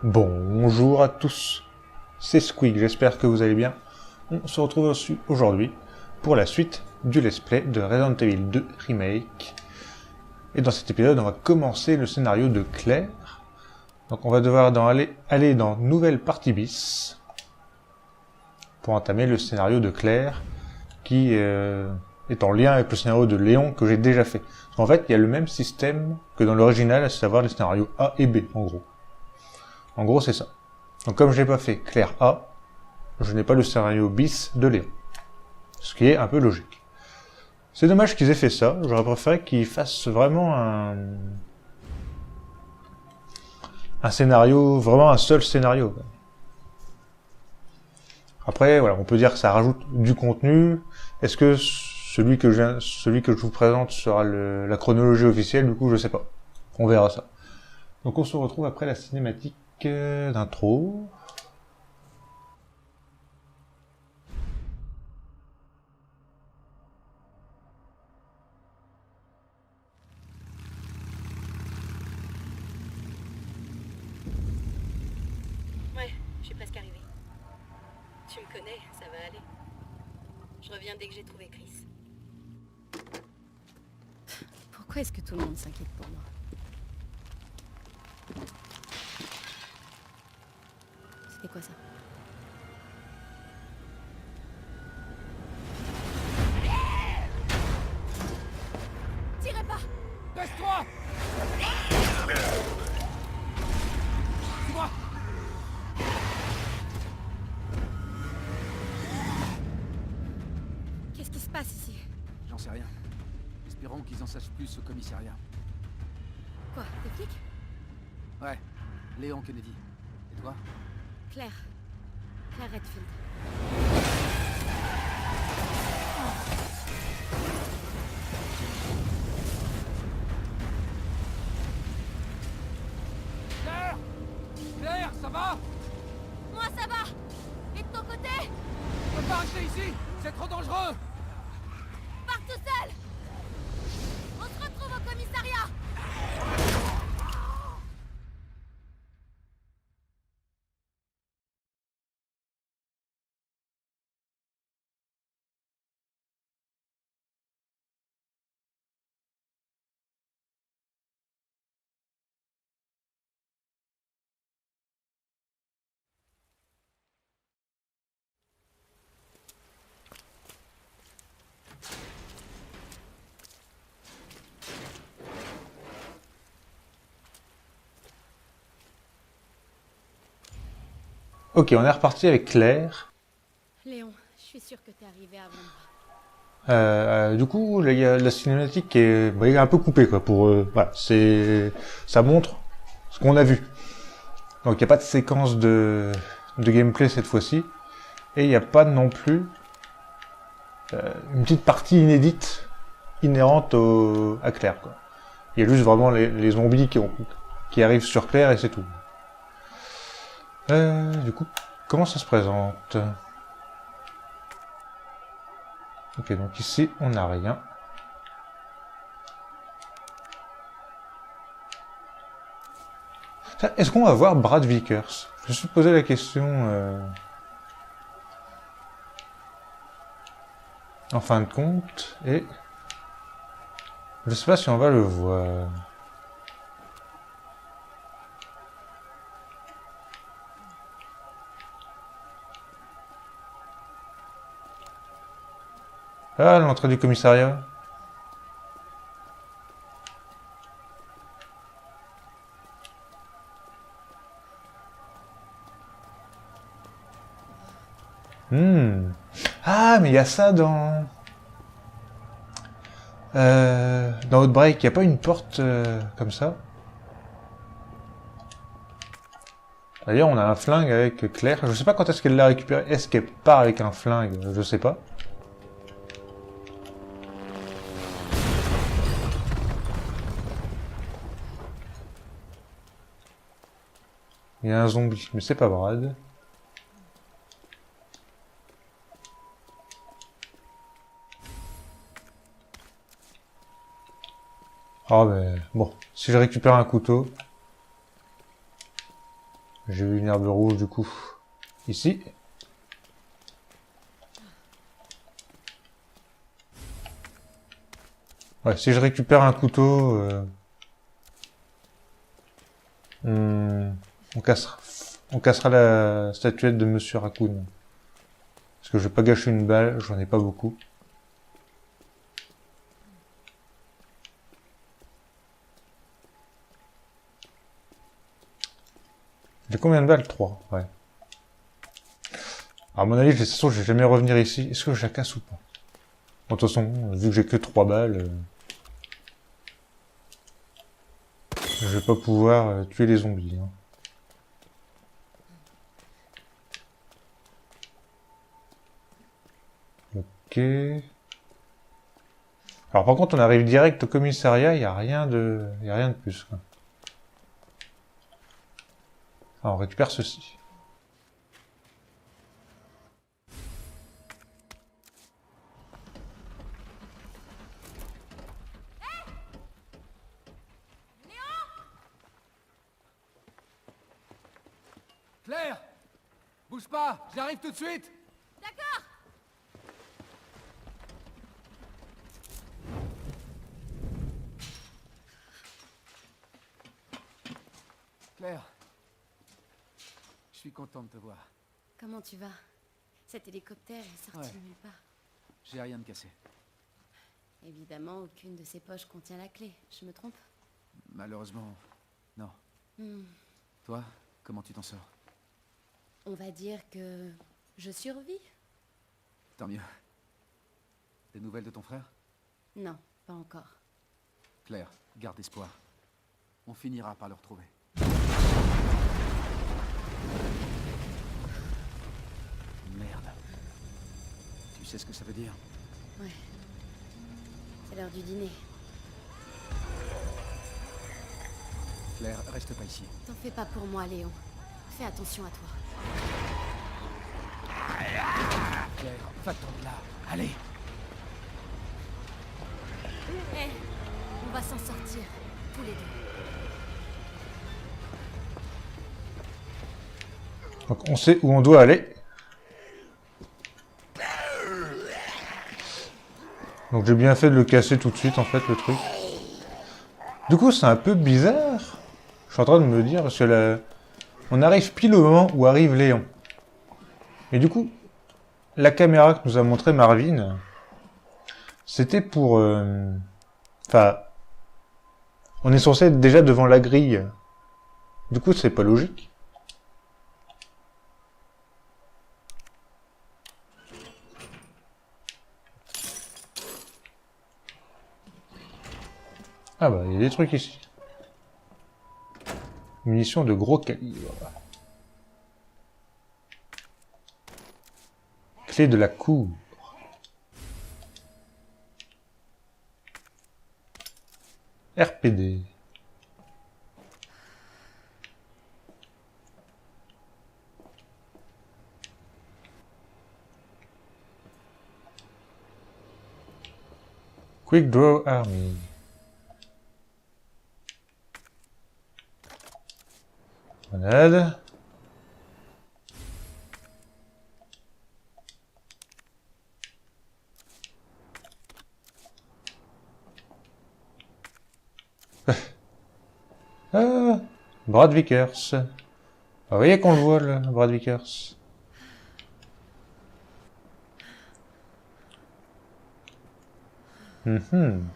Bonjour à tous, c'est Squeak, j'espère que vous allez bien. On se retrouve aujourd'hui pour la suite du let's play de Resident Evil 2 Remake. Et dans cet épisode, on va commencer le scénario de Claire. Donc on va devoir aller dans Nouvelle Partie bis pour entamer le scénario de Claire qui est en lien avec le scénario de Léon que j'ai déjà fait. Parce qu'en fait, il y a le même système que dans l'original, à savoir les scénarios A et B en gros. En gros, c'est ça. Donc comme je n'ai pas fait Claire A, je n'ai pas le scénario bis de Léon. Ce qui est un peu logique. C'est dommage qu'ils aient fait ça, j'aurais préféré qu'ils fassent vraiment un scénario, vraiment un seul scénario. Après, voilà, on peut dire que ça rajoute du contenu. Est-ce que celui que je vous présente sera la chronologie officielle? Du coup, je sais pas. On verra ça. Donc on se retrouve après la cinématique d'intro. Ouais, je suis presque arrivée. Tu me connais, ça va aller. Je reviens dès que j'ai trouvé Chris. Pourquoi est-ce que tout le monde s'inquiète pour moi? C'était quoi ça? Tirez pas! Baisse-toi! Suis-moi! Qu'est-ce qui se passe ici? J'en sais rien. Espérons qu'ils en sachent plus au commissariat. Quoi, des flics? Ouais, Léon Kennedy. Et toi? Claire. Claire Redfield. Claire! Claire, ça va? Moi ça va! Et de ton côté? On peut pas rester ici! C'est trop dangereux! Pars tout seul! On se retrouve au commissariat! Ok, on est reparti avec Claire. Léon, je suis sûre que t'es arrivé avant moi. Du coup, là, il y a la cinématique qui est, est un peu coupée, quoi. Voilà, ça montre ce qu'on a vu. Donc, il n'y a pas de séquence de gameplay cette fois-ci, et il n'y a pas non plus une petite partie inédite inhérente à Claire, quoi. Il y a juste vraiment les zombies qui arrivent sur Claire et c'est tout. Du coup, comment ça se présente? Ok, donc ici, on n'a rien. Est-ce qu'on va voir Brad Vickers? Je me suis posé la question en fin de compte, et je sais pas si on va le voir. Ah, l'entrée du commissariat. Hmm. Ah, mais il y a ça dans Outbreak, il n'y a pas une porte comme ça? D'ailleurs, on a un flingue avec Claire. Je sais pas quand est-ce qu'elle l'a récupéré. Est-ce qu'elle part avec un flingue? Je sais pas. Il y a un zombie, mais c'est pas Brad. Ah ben, bon, si je récupère un couteau... J'ai vu une herbe rouge du coup. Ici. Ouais, si je récupère un couteau... on cassera la statuette de Monsieur Raccoon. Parce que je vais pas gâcher une balle, j'en ai pas beaucoup. J'ai combien de balles? 3, ouais. À mon avis, de toute façon, je vais jamais revenir ici. Est-ce que je la casse ou pas? Bon, de toute façon, vu que j'ai que 3 balles, je vais pas pouvoir tuer les zombies. Hein. Ok. Alors par contre, on arrive direct au commissariat, il n'y a rien de plus. Quoi. Ah, on récupère ceci. Claire! Bouge pas, j'arrive tout de suite! D'accord. Claire, je suis content de te voir. Comment tu vas? Cet hélicoptère est sorti Ouais. de nulle part. J'ai rien de cassé. Évidemment, aucune de ces poches contient la clé. Je me trompe? Malheureusement, non. Hmm. Toi, comment tu t'en sors? On va dire que je survis? Tant mieux. Des nouvelles de ton frère? Non, pas encore. Claire, garde espoir. On finira par le retrouver. Merde. Tu sais ce que ça veut dire? Ouais. C'est l'heure du dîner. Claire, reste pas ici. T'en fais pas pour moi, Léon. Fais attention à toi. Claire, va-t'en de là. Allez! Hé, on va s'en sortir, tous les deux. Donc on sait où on doit aller. Donc j'ai bien fait de le casser tout de suite en fait le truc. Du coup c'est un peu bizarre. Je suis en train de me dire parce que on arrive pile au moment où arrive Léon. Et du coup, la caméra que nous a montré Marvin, c'était pour... Enfin, on est censé être déjà devant la grille. Du coup c'est pas logique. Ah bah, il y a des trucs ici. Munitions de gros calibre. Clé de la cour. RPD. Quick Draw Army. Grenade. Ah, Brad Vickers. Ah, vous voyez qu'on le voit, le Brad Vickers. Mhm.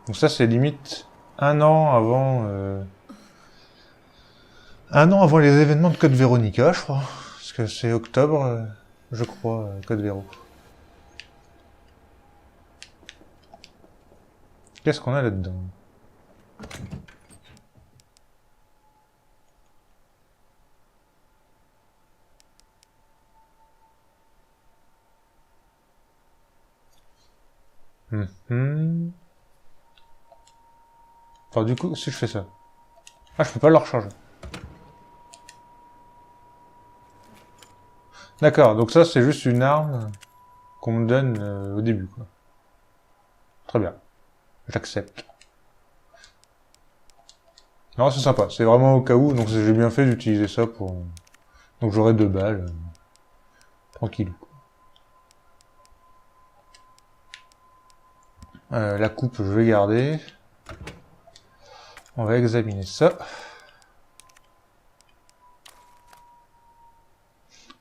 Donc ça, c'est limite un an avant... un an avant les événements de Code Veronica, je crois. parce que c'est octobre, je crois, Code Véro. Qu'est-ce qu'on a là-dedans? Enfin, du coup, si je fais ça... Ah, je peux pas le recharger. D'accord, donc ça, c'est juste une arme qu'on me donne au début, quoi. Très bien. J'accepte. Non, c'est sympa. C'est vraiment au cas où, donc j'ai bien fait d'utiliser ça pour... Donc j'aurai 2 balles. Tranquille. La coupe, je vais garder. On va examiner ça.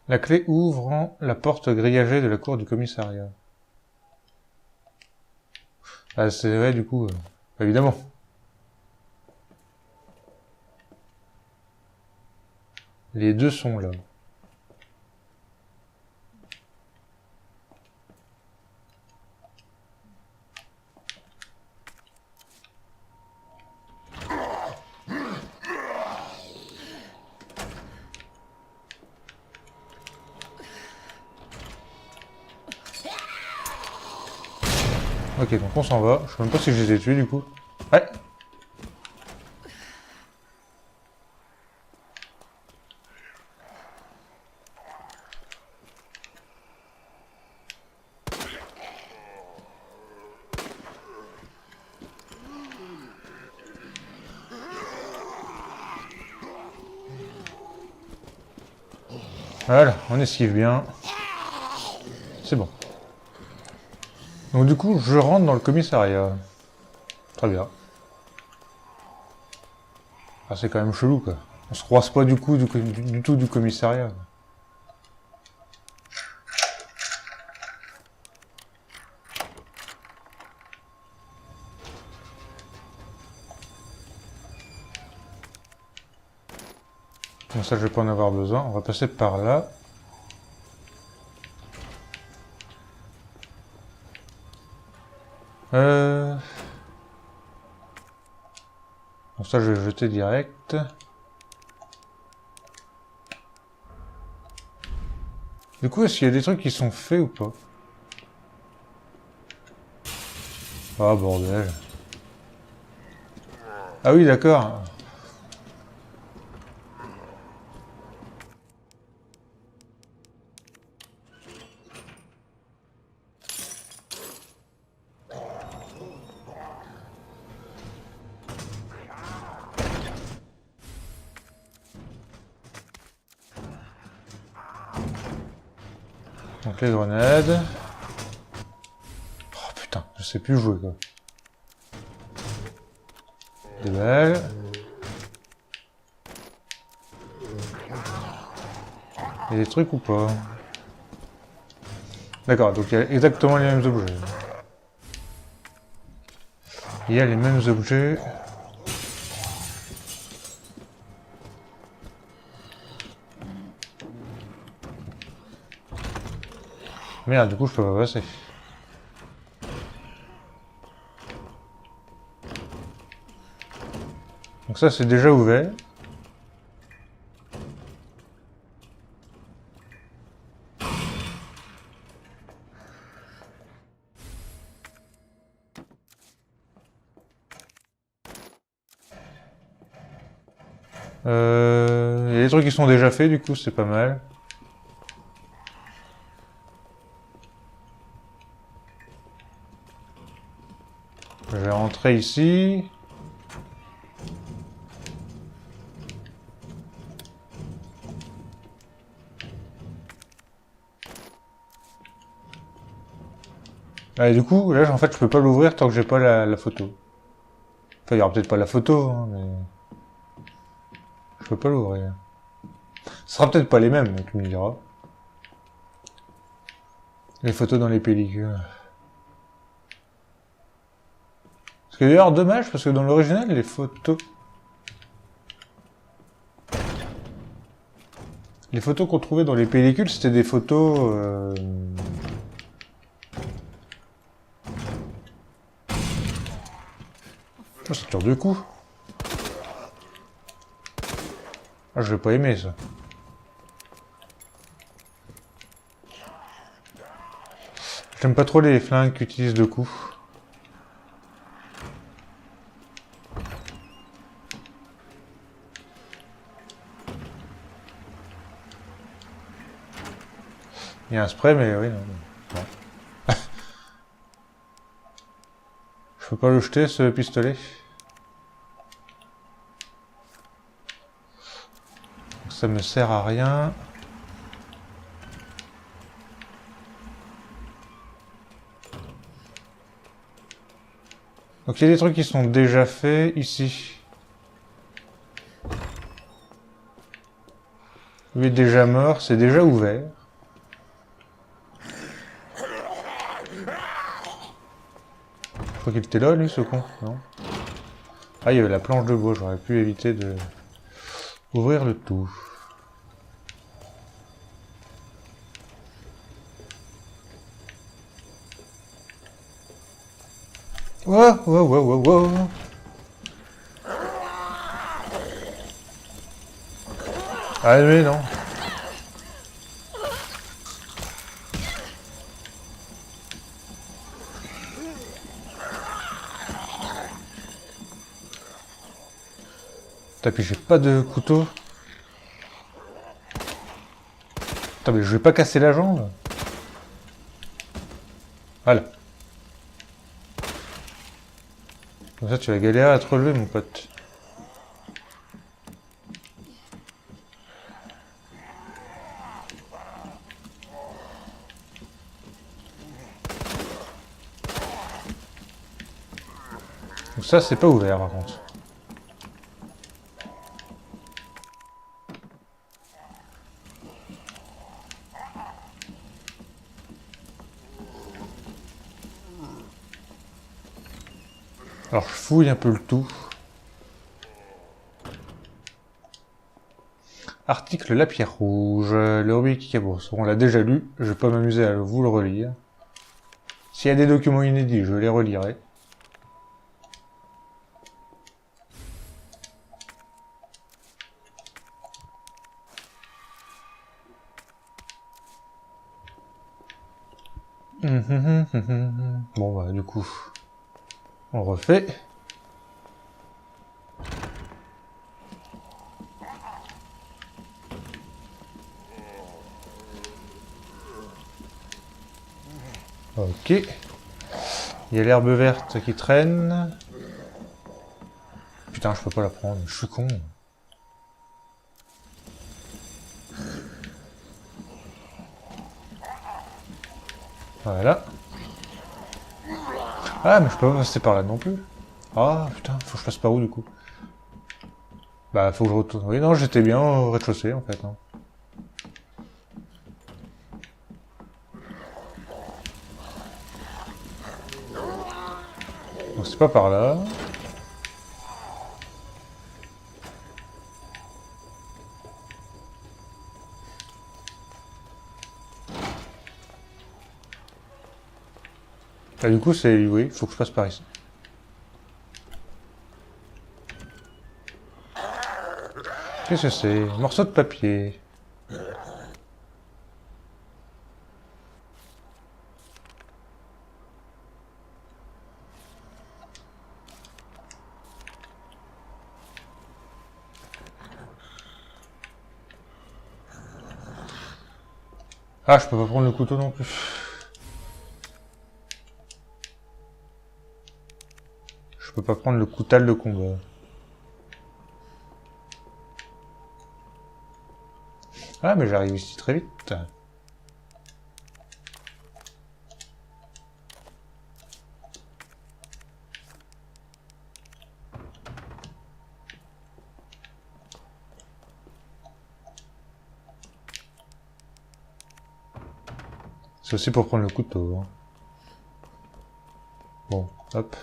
La clé ouvrant la porte grillagée de la cour du commissariat. Ah, c'est vrai, du coup, évidemment. Les deux sont là. Ok, donc on s'en va. Je sais même pas si je les ai tués, du coup. Ouais. Voilà, on esquive bien. C'est bon. Donc du coup, je rentre dans le commissariat. Très bien. Ah, c'est quand même chelou, quoi. On se croise pas du coup du tout du commissariat. Comme ça, je vais pas en avoir besoin. On va passer par là. Donc ça, je vais jeter direct. Du coup, est-ce qu'il y a des trucs qui sont faits ou pas? Ah, bordel. Ah oui, d'accord. Donc les grenades. Oh putain, je sais plus jouer, quoi. Des balles. Il y a des trucs ou pas? D'accord, donc il y a exactement les mêmes objets. Il y a les mêmes objets. Merde, du coup je peux pas passer. Donc ça c'est déjà ouvert. Il y a des trucs qui sont déjà faits, du coup c'est pas mal. Je vais rentrer ici. Ah, et du coup, là en fait je peux pas l'ouvrir tant que j'ai pas la photo. Enfin il y aura peut-être pas la photo, hein, mais... Je peux pas l'ouvrir. Ce sera peut-être pas les mêmes, tu me diras. Les photos dans les pellicules. Ce qui est d'ailleurs dommage, parce que dans l'original, les Les photos qu'on trouvait dans les pellicules, c'était des photos... Oh, ça tire deux coups. Ah, je vais pas aimer ça. J'aime pas trop les flingues qui utilisent deux coups. Il y a un spray, mais oui, non. Non. Je peux pas le jeter, ce pistolet. Ça me sert à rien. Donc il y a des trucs qui sont déjà faits ici. Lui est déjà mort, c'est déjà ouvert. Je crois qu'il était là, lui, ce con, non? Ah, il y avait la planche de bois, j'aurais pu éviter de ouvrir le tout. Wow, wow, wow, wow, wow. Ah mais non. Putain, puis j'ai pas de couteau. Putain, mais je vais pas casser la jambe. Voilà. Comme ça, tu vas galérer à te relever, mon pote. Donc ça, c'est pas ouvert, par contre. Alors, je fouille un peu le tout. Article La Pierre Rouge, le Rubik Kikabos. On l'a déjà lu, je vais pas m'amuser à vous le relire. S'il y a des documents inédits, je les relirai. Bon bah du coup, on refait. Ok. Il y a l'herbe verte qui traîne. Putain, je peux pas la prendre, je suis con. Voilà. Ah, mais je peux pas passer par là non plus. Ah, putain, faut que je passe par où du coup? Bah, faut que je retourne. Oui, non, j'étais bien au rez-de-chaussée en fait. Hein. Donc c'est pas par là. Bah, du coup, c'est... Oui, faut que je passe par ici. Qu'est-ce que c'est? Morceau de papier. Ah, je peux pas prendre le couteau non plus. Je peux pas prendre le coutal de combat. Ah, mais j'arrive ici très vite. C'est aussi pour prendre le couteau. Hein. Bon, hop.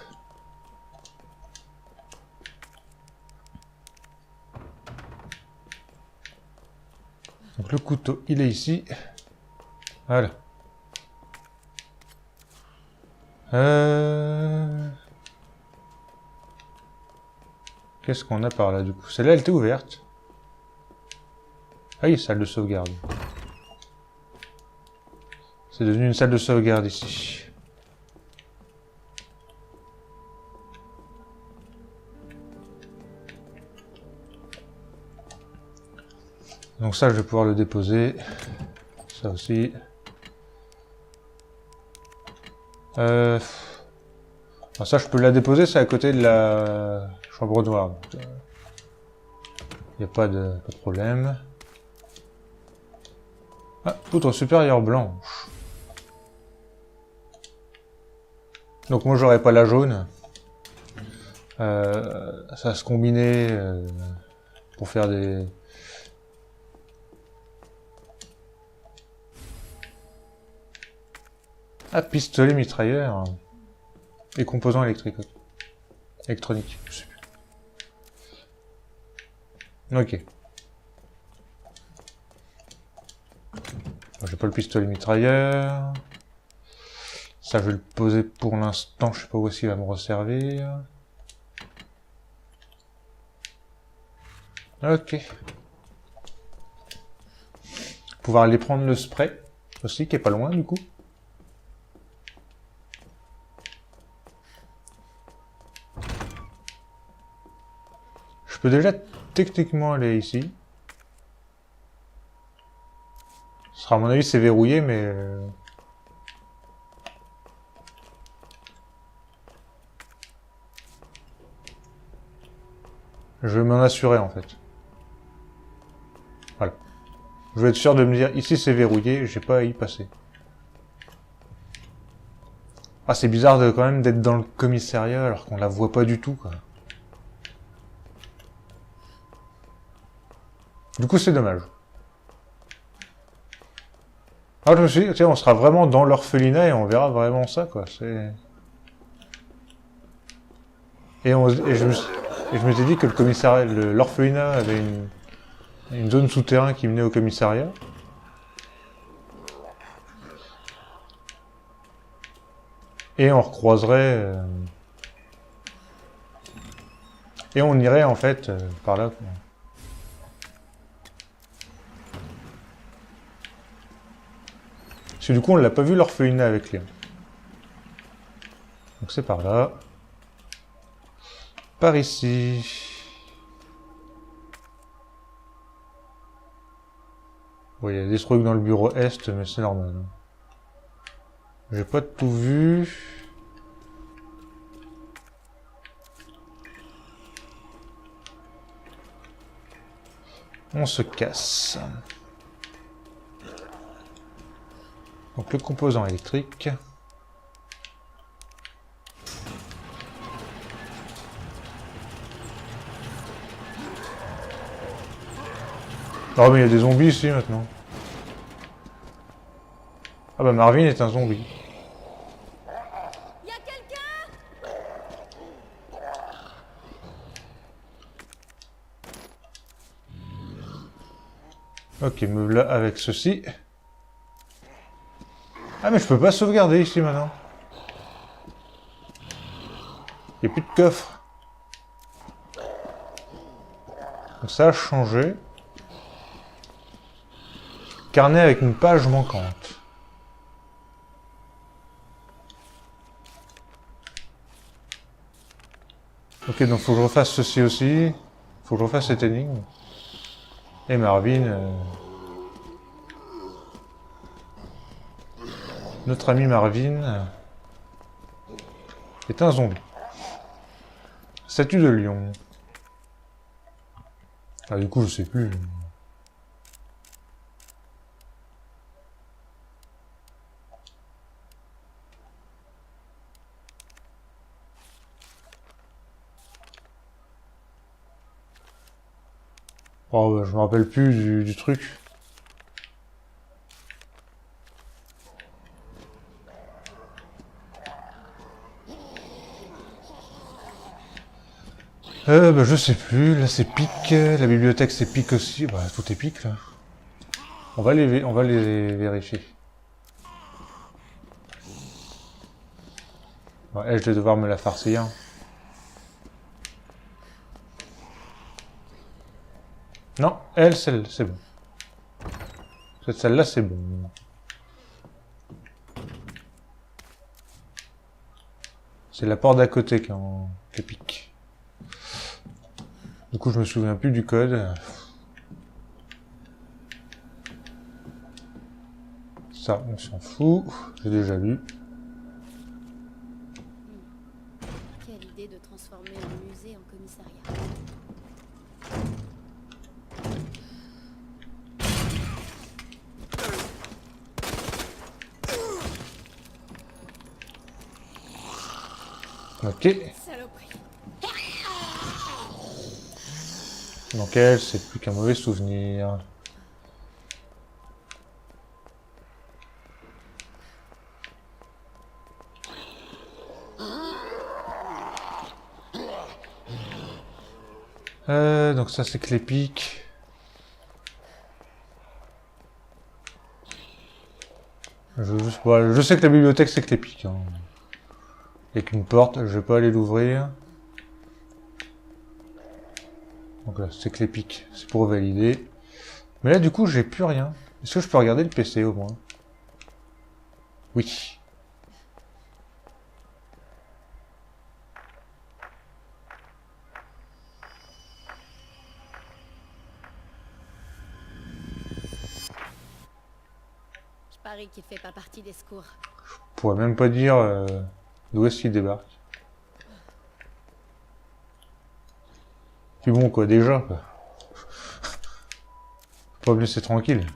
Donc le couteau, il est ici. Voilà. Qu'est-ce qu'on a par là, du coup? Celle-là, elle était ouverte. Ah oui, salle de sauvegarde. C'est devenu une salle de sauvegarde ici. Donc ça, je vais pouvoir le déposer. Ça aussi. Alors ça, je peux la déposer, c'est à côté de la chambre noire. Il n'y a pas de problème. Ah, poutre supérieure blanche. Donc moi, j'aurais pas la jaune. Ça va se combiner pour faire des... Ah, pistolet mitrailleur. Et composants électriques. Électroniques, je sais plus. Ok. J'ai pas le pistolet mitrailleur. Ça, je vais le poser pour l'instant. Je sais pas où est-ce qu'il va me resservir. Ok. Pouvoir aller prendre le spray aussi, qui est pas loin du coup. Je peux déjà techniquement aller ici. Ce sera à mon avis c'est verrouillé mais... Je vais m'en assurer en fait. Voilà. Je vais être sûr de me dire ici c'est verrouillé, j'ai pas à y passer. Ah c'est bizarre de quand même d'être dans le commissariat alors qu'on la voit pas du tout quoi. Du coup c'est dommage. Ah je me suis dit, tiens on sera vraiment dans l'orphelinat et on verra vraiment ça quoi. C'est... Et je m'étais dit que le commissariat, l'orphelinat avait une zone souterraine qui menait au commissariat. Et on recroiserait... Et on irait en fait par là. Parce que du coup on l'a pas vu l'orphelinat avec Léon. Donc c'est par là. Par ici. Oui, il y a des trucs dans le bureau Est, mais c'est normal. J'ai pas tout vu. On se casse. Donc le composant électrique. Oh mais il y a des zombies ici maintenant. Ah bah Marvin est un zombie. Y a quelqu'un? Ok, me voilà avec ceci. Ah mais je peux pas sauvegarder ici maintenant. Il n'y a plus de coffre. Donc ça a changé. Carnet avec une page manquante. Ok, donc faut que je refasse ceci aussi. Faut que je refasse cette énigme. Et Marvin... Notre ami Marvin... est un zombie. Statue de lion. Ah du coup je sais plus. Oh bah, je me rappelle plus du truc. Bah, je sais plus, là c'est pique, la bibliothèque c'est pique aussi, bah tout est pique là. On va les vérifier. Bon, elle, je vais devoir me la farcir. Non, elle, c'est bon. Celle-là, c'est bon. C'est la porte d'à côté qui pique. Du coup, je me souviens plus du code. Ça, on s'en fout. J'ai déjà lu. Quelle idée de transformer un musée en commissariat. Ok. Saloperie. Donc elle, c'est plus qu'un mauvais souvenir. Donc ça c'est que les pics. Je sais que la bibliothèque c'est que les pics. Hein. Il n'y a qu'une porte, je vais pas aller l'ouvrir. Donc là, c'est que les pics, c'est pour valider. Mais là du coup j'ai plus rien. Est-ce que je peux regarder le PC au moins? Oui. Je parie qu'il fait pas partie des secours. Je pourrais même pas dire d'où est-ce qu'il débarque. Puis bon quoi, déjà quoi. Faut pas me laisser tranquille.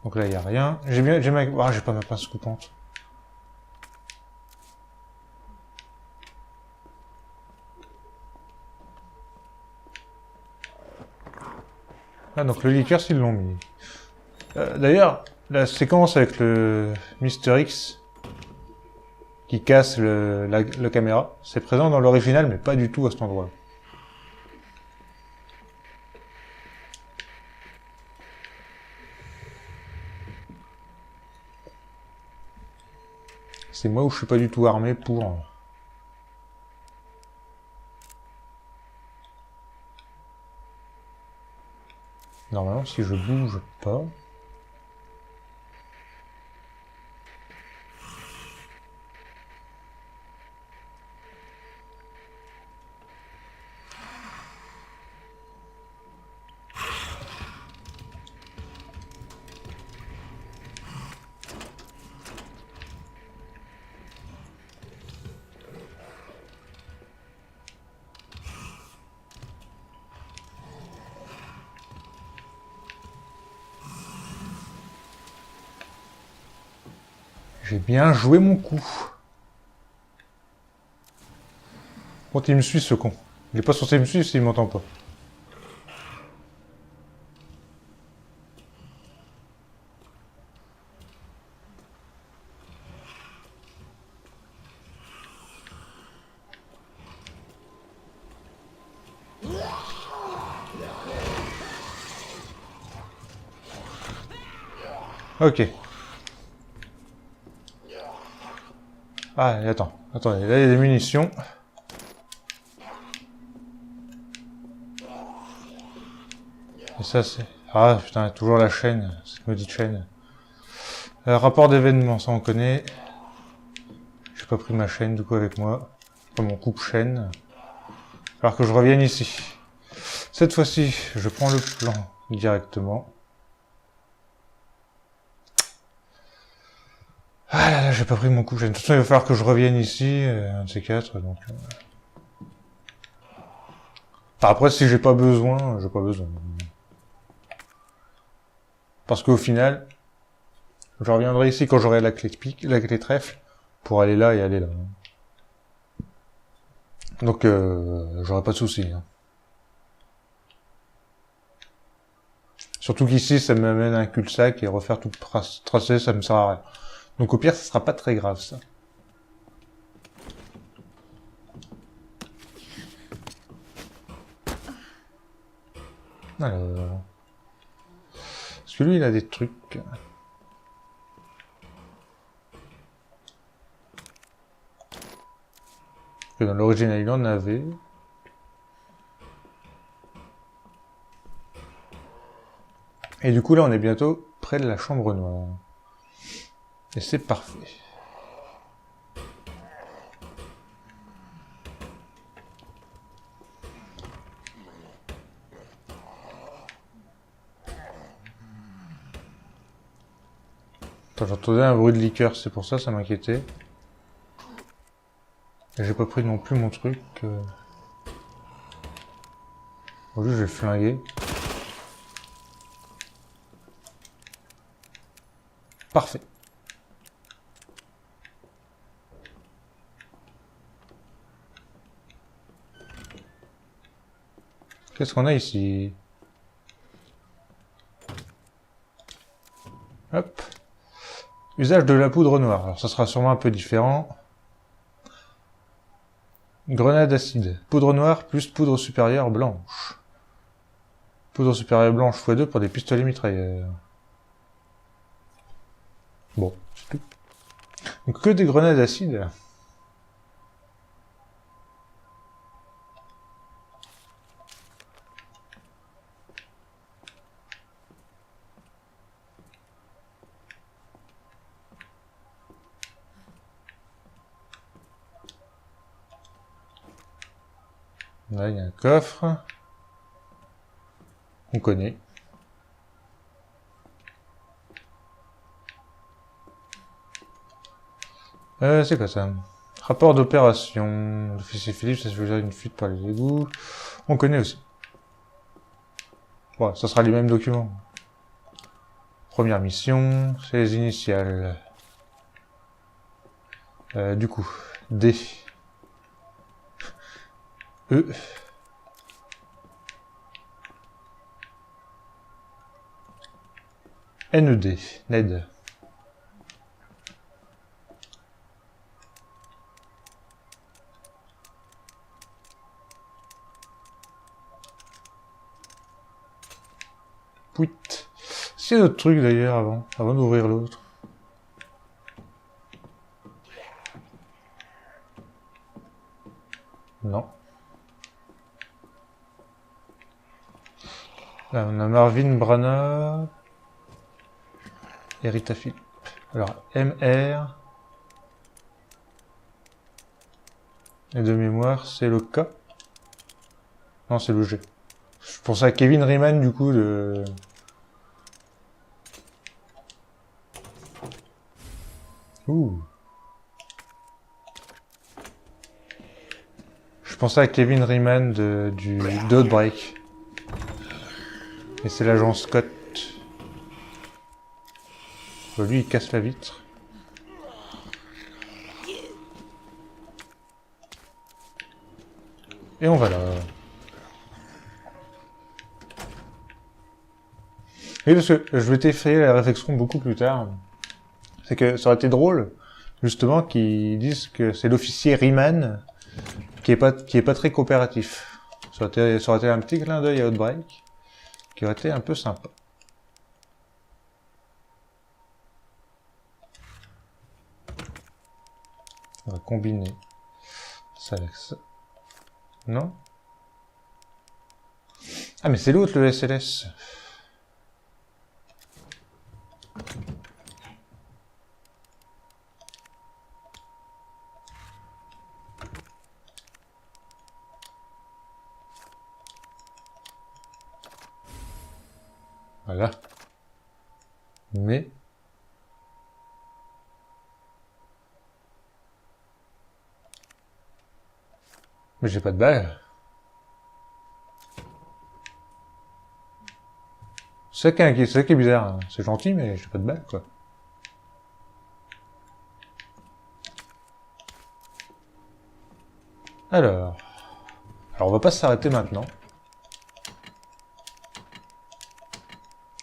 Donc là il y a rien. J'ai pas ma pince coupante. Ah donc le liqueur ils l'ont mis. D'ailleurs, la séquence avec le Mister X qui casse la caméra, c'est présent dans l'original mais pas du tout à cet endroit. C'est moi où je suis pas du tout armé pour... Normalement, si je bouge pas... J'ai bien joué mon coup. Quand il me suit, ce con. Il est pas censé me suivre s'il m'entend pas. Ok. Ah, attends. Attendez, là il y a des munitions. Et ça c'est... Ah putain, toujours la chaîne, cette maudite chaîne. Rapport d'événement, ça on connaît. J'ai pas pris ma chaîne du coup avec moi. Pas mon coupe-chaîne. Alors que je revienne ici. Cette fois-ci, je prends le plan directement. Ah là là, j'ai pas pris mon coupe-chaîne. De toute façon, il va falloir que je revienne ici, un de ces quatre, donc... Enfin, après, si j'ai pas besoin, j'ai pas besoin. Parce qu'au final, je reviendrai ici quand j'aurai la clé trèfle, pour aller là et aller là. Donc, j'aurai pas de soucis. Hein. Surtout qu'ici, ça m'amène un cul-de-sac et refaire tout tracé, ça me sert à rien. Donc au pire, ça sera pas très grave, ça. Alors... Parce que lui, il a des trucs... Que dans l'original, il en avait... Et du coup, là, on est bientôt près de la chambre noire. Et c'est parfait. Attends, j'entendais un bruit de liqueur, c'est pour ça, ça m'inquiétait. Et j'ai pas pris non plus mon truc. Bon, juste, je vais le flinguer. Parfait. Qu'est-ce qu'on a ici? Hop. Usage de la poudre noire. Alors ça sera sûrement un peu différent. Grenade acide. Poudre noire plus poudre supérieure blanche. Poudre supérieure blanche x2 pour des pistolets mitrailleurs. Bon, c'est tout. Donc que des grenades acides. Là, il y a un coffre. On connaît. C'est quoi ça? Rapport d'opération. L'officier Philippe, ça se fait une fuite par les égouts. On connaît aussi. Bon, ça sera les mêmes documents. Première mission, c'est les initiales. Du coup, D. E. NED. NED. Puit. S'il y a d'autres trucs d'ailleurs avant d'ouvrir l'autre. Non. Là, on a Marvin Branagh et Rita Philippe. Alors, MR. Et de mémoire, c'est le K. Non, c'est le G. Je pensais à Kevin Riemann, du coup, de... Ouh. Je pensais à Kevin Riemann d'Outbreak. Et c'est l'agent Scott. Lui, il casse la vitre. Et on va là. Et parce que je vais t'effrayer la réflexion beaucoup plus tard. C'est que ça aurait été drôle, justement, qu'ils disent que c'est l'officier Riemann qui est pas très coopératif. Ça aurait été un petit clin d'œil à Outbreak, qui aurait été un peu sympa. On va combiner ça avec ça. Non? Ah, mais c'est l'autre, le SLS. Voilà. Mais j'ai pas de balle. C'est ça qui est bizarre. Hein. C'est gentil, mais j'ai pas de balle, quoi. Alors on va pas s'arrêter maintenant.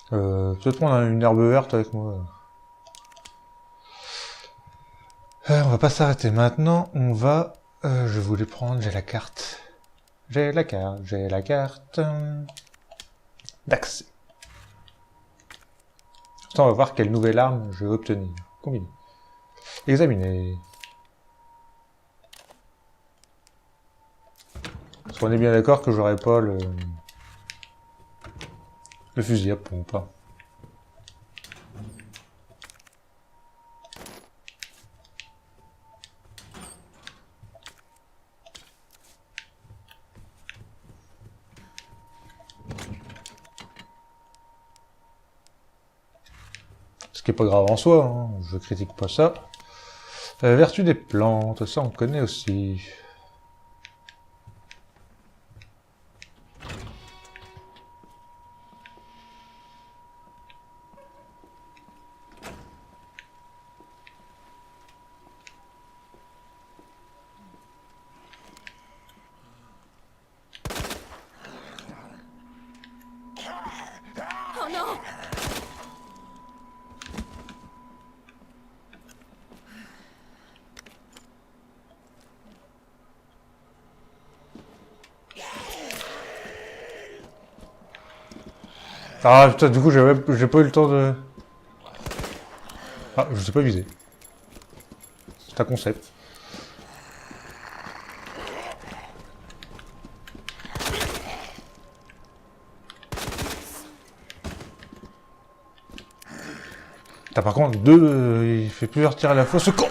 Peut-être qu'on a une herbe verte avec moi. On va pas s'arrêter maintenant. On va... je voulais prendre... J'ai la carte. J'ai la carte. d'accès. On va voir quelle nouvelle arme je vais obtenir. Combiner. Examiner. Parce qu'on est bien d'accord que j'aurais pas le fusil à pompe. Hein. Ce qui est pas grave en soi, hein. Je critique pas ça. Vertu des plantes, ça on connaît aussi. Oh non! Ah putain, du coup j'ai pas eu le temps de... Ah, je sais pas viser. C'est un concept. T'as par contre il fait plusieurs tirs à la fois, ce con.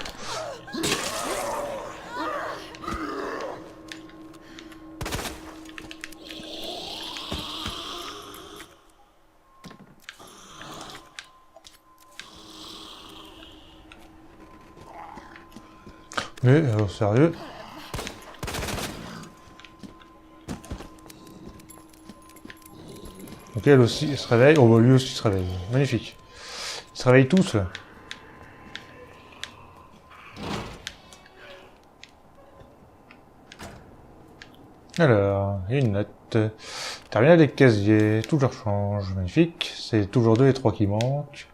Mais, sérieux. Ok, elle aussi, elle se réveille. Oh bah lui aussi se réveille. Magnifique. Ils se réveillent tous, là. Alors, il y a une note. Terminal des casiers, toujours change. Magnifique. C'est toujours 2 et 3 qui manquent.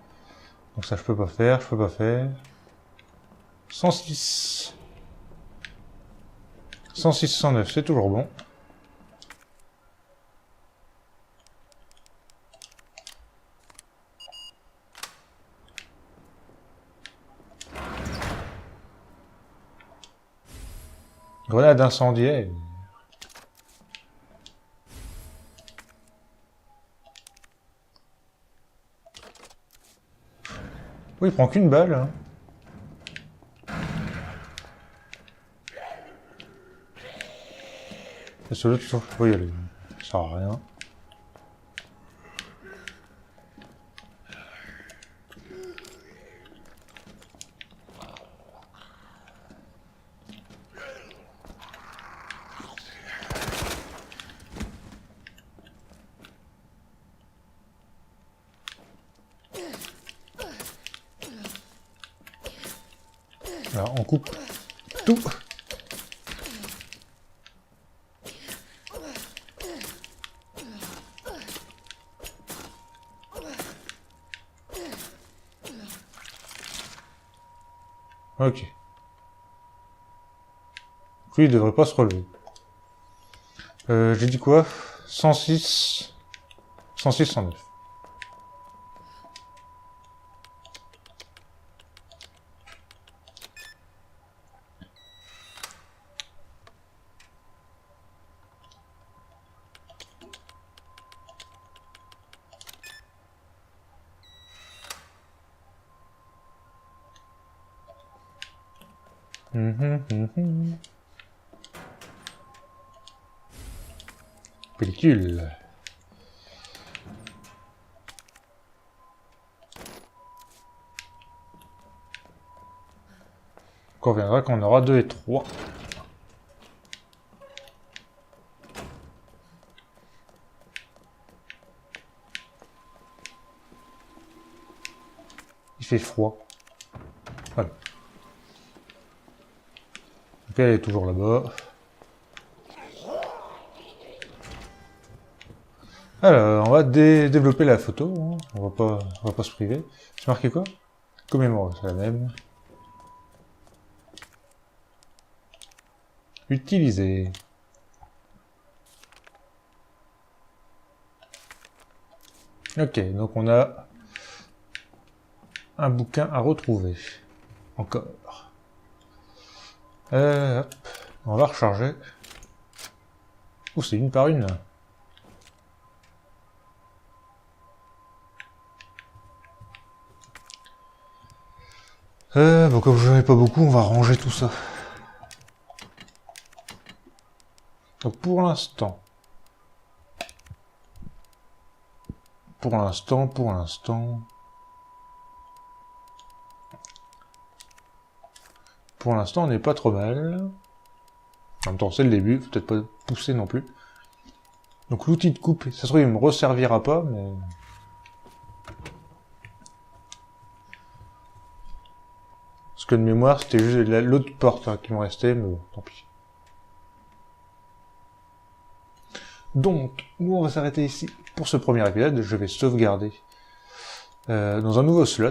Donc ça je peux pas faire, 106. 106, 109, c'est toujours bon. Grenade incendiaire. Oui, il prend qu'une balle. Hein. Et celui de oui, allez, ça sert à rien. Alors, on coupe tout. Ok. Lui, il devrait pas se relever. J'ai dit quoi? 106... 106, 109. Pellicule. On reviendra quand on aura 2 et 3. Il fait froid. Voilà. Donc elle est toujours là-bas. Alors, on va développer la photo. Hein. On va pas se priver. C'est marqué quoi? Commémorer, c'est la même. Utiliser. Ok, donc on a un bouquin à retrouver. Encore. Hop. On va recharger. Oh, c'est une par une. Bon, comme je n'en ai pas beaucoup, on va ranger tout ça. Donc pour l'instant, on n'est pas trop mal. En même temps, c'est le début, faut peut-être pas pousser non plus. Donc l'outil de coupe, ça se trouve, il me resservira pas, mais... Parce que de mémoire, c'était juste l'autre porte hein, qui me restait, mais bon, tant pis. Donc, nous on va s'arrêter ici pour ce premier épisode. Je vais sauvegarder dans un nouveau slot.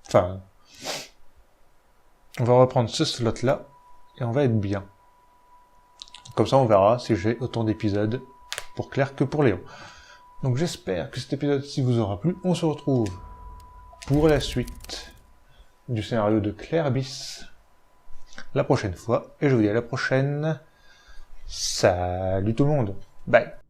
Enfin, on va reprendre ce slot-là et on va être bien. Comme ça, on verra si j'ai autant d'épisodes pour Claire que pour Léon. Donc j'espère que cet épisode-ci vous aura plu. On se retrouve pour la suite du scénario de Claire Bis la prochaine fois. Et je vous dis à la prochaine. Salut tout le monde. Bye.